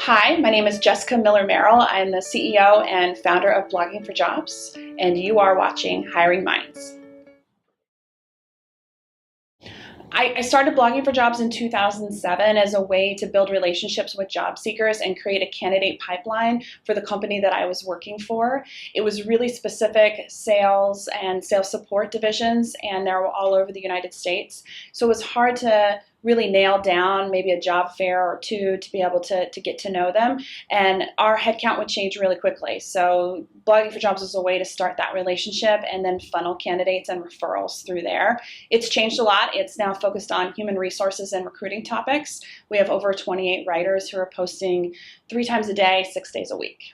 Hi, my name is Jessica Miller-Merrell. I'm the CEO and founder of Blogging4Jobs, and you are watching Hiring Minds. I started Blogging4Jobs in 2007 as a way to build relationships with job seekers and create a candidate pipeline for the company that I was working for. It was really specific sales and sales support divisions, and they're all over the United States. So it was hard to really nail down maybe a job fair or two to be able to get to know them. And our headcount would change really quickly. So Blogging4Jobs was a way to start that relationship and then funnel candidates and referrals through there. It's changed a lot. It's now focused on human resources and recruiting topics. We have over 28 writers who are posting 3 times a day, 6 days a week.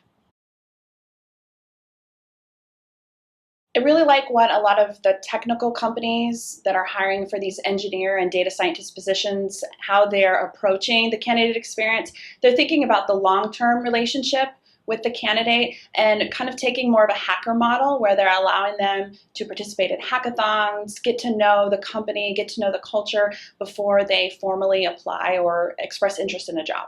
I really like what a lot of the technical companies that are hiring for these engineer and data scientist positions, how they're approaching the candidate experience. They're thinking about the long-term relationship with the candidate and kind of taking more of a hacker model where they're allowing them to participate in hackathons, get to know the company, get to know the culture before they formally apply or express interest in a job.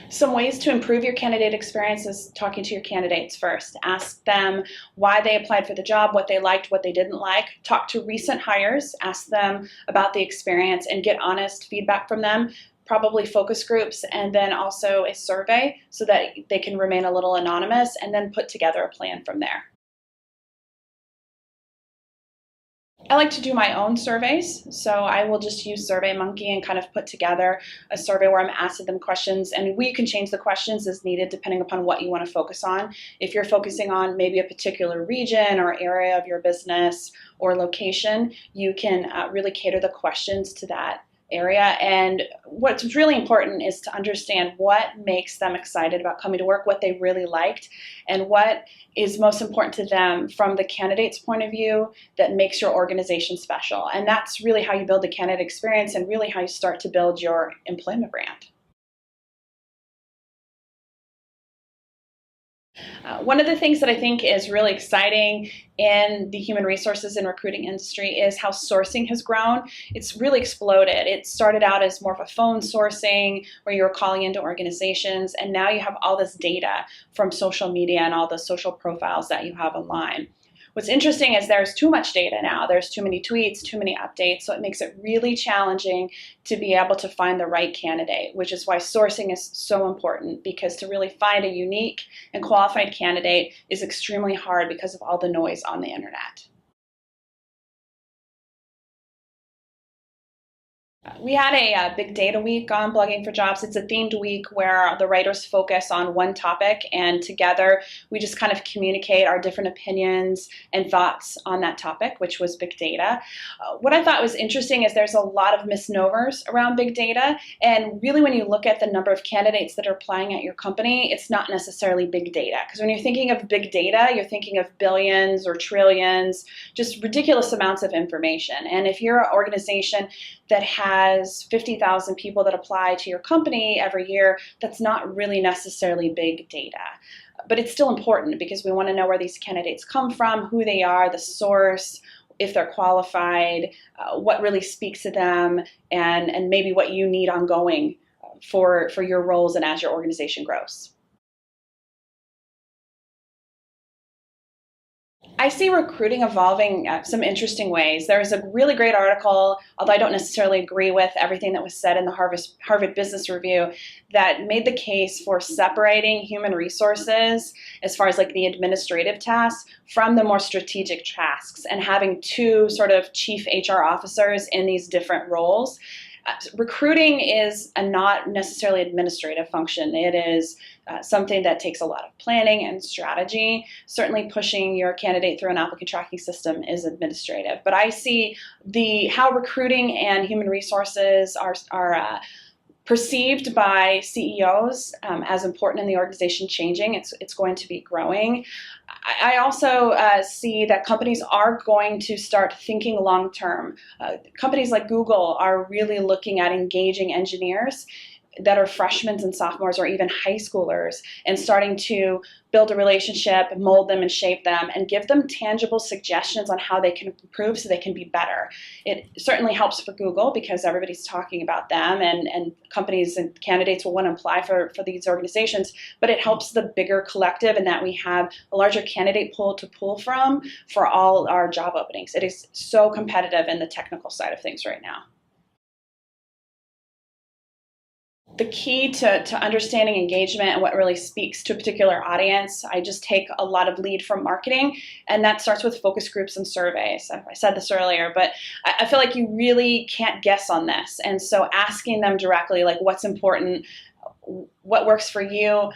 Some ways to improve your candidate experience is talking to your candidates first. Ask them why they applied for the job, what they liked, what they didn't like. Talk to recent hires, ask them about the experience and get honest feedback from them. Probably focus groups and then also a survey so that they can remain a little anonymous and then put together a plan from there. I like to do my own surveys, so I will just use SurveyMonkey and kind of put together a survey where I'm asking them questions, and we can change the questions as needed depending upon what you want to focus on. If you're focusing on maybe a particular region or area of your business or location, you can really cater the questions to that area. And what's really important is to understand what makes them excited about coming to work, what they really liked, and what is most important to them from the candidate's point of view that makes your organization special. And that's really how you build the candidate experience and really how you start to build your employment brand. One of the things that I think is really exciting in the human resources and recruiting industry is how sourcing has grown. It's really exploded. It started out as more of a phone sourcing where you're calling into organizations, and now you have all this data from social media and all the social profiles that you have online. What's interesting is there's too much data now. There's too many tweets, too many updates, so it makes it really challenging to be able to find the right candidate, which is why sourcing is so important, because to really find a unique and qualified candidate is extremely hard because of all the noise on the internet. We had a big data week on Blogging4Jobs. It's a themed week where the writers focus on one topic, and together we just kind of communicate our different opinions and thoughts on that topic, which was big data. What I thought was interesting is there's a lot of misnomers around big data, and really when you look at the number of candidates that are applying at your company, it's not necessarily big data. Because when you're thinking of big data, you're thinking of billions or trillions, just ridiculous amounts of information. And if you're an organization that has 50,000 people that apply to your company every year, that's not really necessarily big data. But it's still important because we want to know where these candidates come from, who they are, the source, if they're qualified, what really speaks to them, and maybe what you need ongoing for your roles and as your organization grows. I see recruiting evolving some interesting ways. There's a really great article, although I don't necessarily agree with everything that was said in the Harvard Business Review, that made the case for separating human resources as far as like the administrative tasks from the more strategic tasks and having 2 sort of chief HR officers in these different roles. Recruiting is a not necessarily administrative function. It is something that takes a lot of planning and strategy. Certainly pushing your candidate through an applicant tracking system is administrative. But I see how recruiting and human resources are perceived by CEOs as important in the organization changing. It's going to be growing. I also see that companies are going to start thinking long term. Companies like Google are really looking at engaging engineers that are freshmen and sophomores or even high schoolers, and starting to build a relationship, mold them and shape them, and give them tangible suggestions on how they can improve so they can be better. It certainly helps for Google because everybody's talking about them, and companies and candidates will want to apply for these organizations, but it helps the bigger collective in that we have a larger candidate pool to pull from for all our job openings. It is so competitive in the technical side of things right now. The key to understanding engagement and what really speaks to a particular audience, I just take a lot of lead from marketing, and that starts with focus groups and surveys. I said this earlier, but I feel like you really can't guess on this. And so asking them directly, like, what's important, what works for you,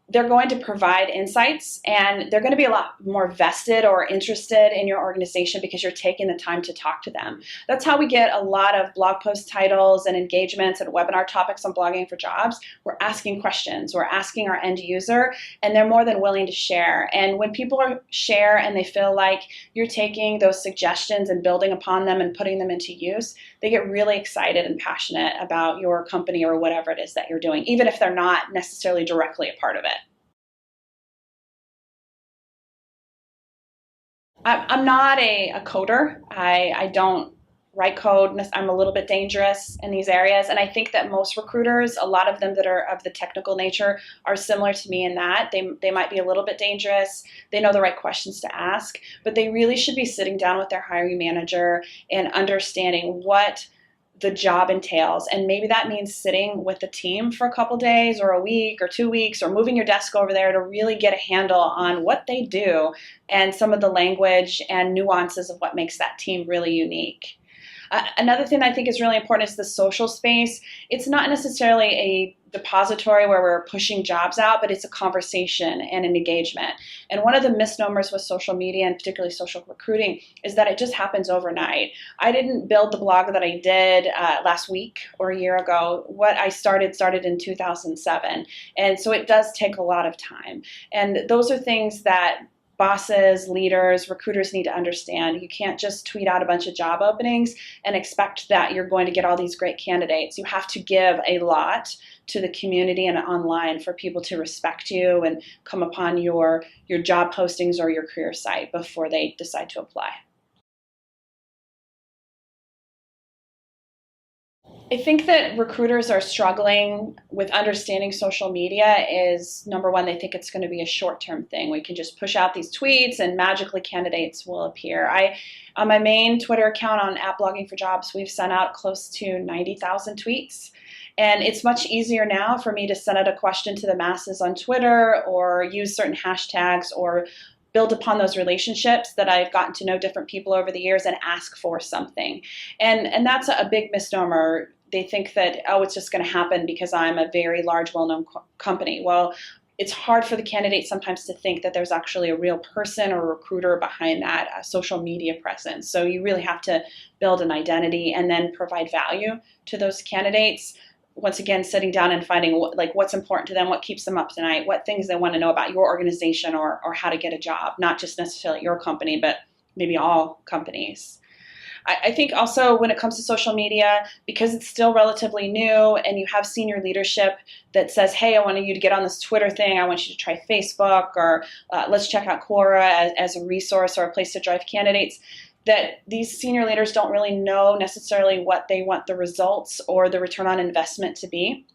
they're going to provide insights, and they're going to be a lot more vested or interested in your organization because you're taking the time to talk to them. That's how we get a lot of blog post titles and engagements and webinar topics on Blogging for Jobs. We're asking questions, we're asking our end user, and they're more than willing to share. And when people share and they feel like you're taking those suggestions and building upon them and putting them into use, they get really excited and passionate about your company or whatever it is that you're doing, even if they're not necessarily directly a part of it. I'm not a coder. I don't write code. I'm a little bit dangerous in these areas. And I think that most recruiters, a lot of them that are of the technical nature, are similar to me in that they might be a little bit dangerous. They know the right questions to ask, but they really should be sitting down with their hiring manager and understanding what the job entails. And maybe that means sitting with the team for a couple days or a week or 2 weeks, or moving your desk over there to really get a handle on what they do and some of the language and nuances of what makes that team really unique. Another thing I think is really important is the social space. It's not necessarily a depository where we're pushing jobs out, but it's a conversation and an engagement. And one of the misnomers with social media, and particularly social recruiting, is that it just happens overnight. I didn't build the blog that I did last week or a year ago. What I started in 2007. And so it does take a lot of time. And those are things that bosses, leaders, recruiters need to understand. You can't just tweet out a bunch of job openings and expect that you're going to get all these great candidates. You have to give a lot to the community and online for people to respect you and come upon your job postings or your career site before they decide to apply. I think that recruiters are struggling with understanding social media is, number one, they think it's going to be a short-term thing. We can just push out these tweets and magically candidates will appear. On my main Twitter account on @Blogging4Jobs, we've sent out close to 90,000 tweets. And it's much easier now for me to send out a question to the masses on Twitter or use certain hashtags or build upon those relationships that I've gotten to know different people over the years and ask for something. And that's a big misnomer. They think that, oh, it's just going to happen because I'm a very large, well-known company. Well, it's hard for the candidate sometimes to think that there's actually a real person or recruiter behind that social media presence. So you really have to build an identity and then provide value to those candidates. Once again, sitting down and finding what's important to them, what keeps them up tonight, what things they want to know about your organization or how to get a job, not just necessarily your company, but maybe all companies. I think also when it comes to social media, because it's still relatively new and you have senior leadership that says, hey, I want you to get on this Twitter thing, I want you to try Facebook, or let's check out Quora as a resource or a place to drive candidates, that these senior leaders don't really know necessarily what they want the results or the return on investment to be.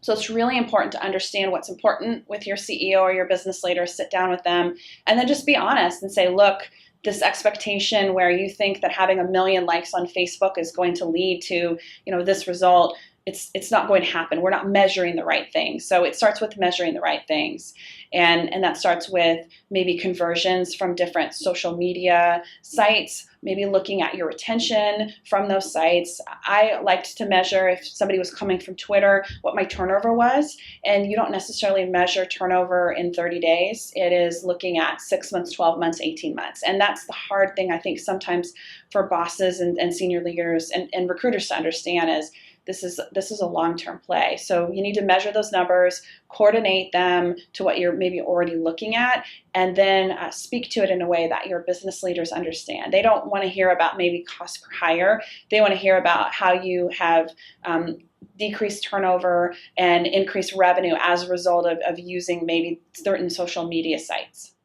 So it's really important to understand what's important with your CEO or your business leader, sit down with them, and then just be honest and say, look, this expectation where you think that having 1 million likes on Facebook is going to lead to, this result, it's not going to happen. We're not measuring the right things. So it starts with measuring the right things. And that starts with maybe conversions from different social media sites, maybe looking at your retention from those sites. I liked to measure, if somebody was coming from Twitter, what my turnover was. And you don't necessarily measure turnover in 30 days. It is looking at 6 months, 12 months, 18 months. And that's the hard thing, I think, sometimes for bosses and senior leaders and recruiters to understand is, this is a long-term play. So you need to measure those numbers, coordinate them to what you're maybe already looking at, and then speak to it in a way that your business leaders understand. They don't want to hear about maybe cost per hire. They want to hear about how you have decrease turnover and increase revenue as a result of using maybe certain social media sites.